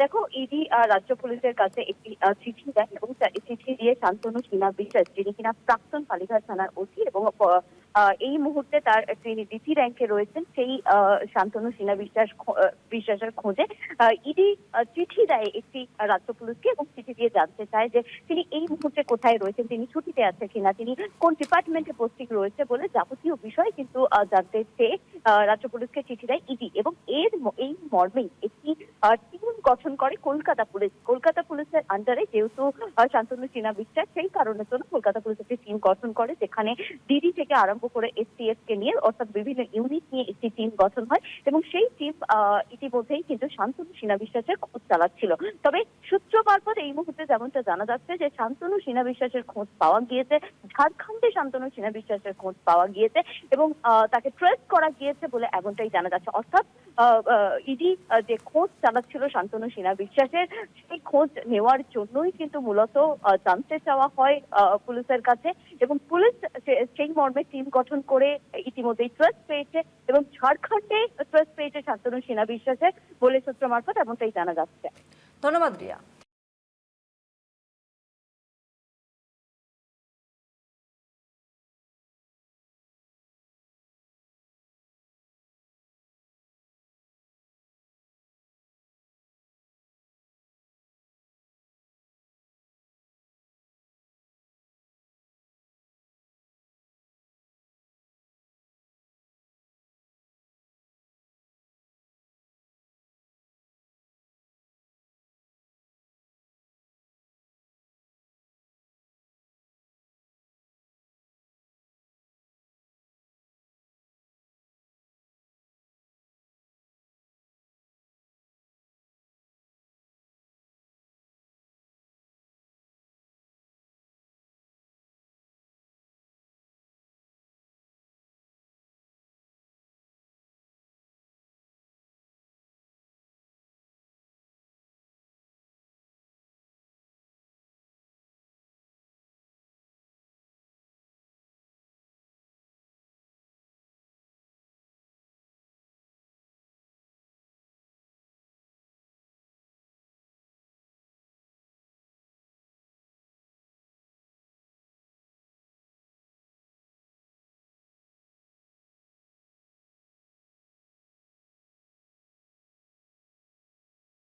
দেখো, ইডি রাজ্য পুলিশের কাছে একটি চিঠি দেয় এবং চিঠি দিয়ে শান্তনু সিনহা বিশ্বাস, যিনি কিনা প্রাক্তন কালীঘাট থানার ওসি এবং এই মুহূর্তে তার তিনি ডিসি র্যাঙ্কে রয়েছেন, সেই শান্তনু সিনহা বিশ্বাসের খোঁজে ইডি চিঠি দেয় একটি রাজ্য পুলিশকে এবং চিঠি দিয়ে জানতে চায় যে তিনি এই মুহূর্তে কোথায় রয়েছেন, তিনি ছুটিতে আছে কিনা, তিনি কোন ডিপার্টমেন্টে পোস্টিং রয়েছে বলে যাবতীয় বিষয় কিন্তু জানতে চেয়ে রাজ্য পুলিশকে চিঠি দেয় ইডি। এবং এই মর্মেই একটি টিম গঠন করে কলকাতা পুলিশ। কলকাতা পুলিশের আন্ডারে যেহেতু শান্তনু সিনহা বিশ্বাস, সেই কারণের জন্য কলকাতা পুলিশ একটি টিম গঠন করে, যেখানে ডিডি থেকে আরম্ভ করে এসটিএফ কে নিয়ে অর্থাৎ বিভিন্ন ইউনিট নিয়ে একটি টিম গঠন হয় এবং সেই টিম ইতিমধ্যেই কিন্তু শান্তনু সিনহা বিশ্বাসের খোঁজ চালাচ্ছিল। তবে সূত্র মারফত এই মুহূর্তে যেমনটা জানা যাচ্ছে যে শান্তনু সিনহা বিশ্বাসের খোঁজ পাওয়া গিয়েছে, ঝাড়খণ্ডে শান্তনু সিনহা বিশ্বাসের খোঁজ পাওয়া গিয়েছে এবং তাকে ট্রেস করা গিয়েছে বলে এমনটাই জানা যাচ্ছে। অর্থাৎ ইডি যে খোঁজ চালাচ্ছিল শান্তনু সিনহা বিশ্বাসের, সেই খোঁজ নেওয়ার জন্যই কিন্তু মূলত জানতে চাওয়া হয় পুলিশের কাছে এবং পুলিশ সেই মর্মে টিম গঠন করে ইতিমধ্যেই ট্রেস পেয়েছে এবং ঝাড়খণ্ডে ট্রেস পেয়েছে শান্তনু সিনহা বিশ্বাসের বলে সূত্র মারফত এমনটাই জানা যাচ্ছে। ধন্যবাদ রিয়া।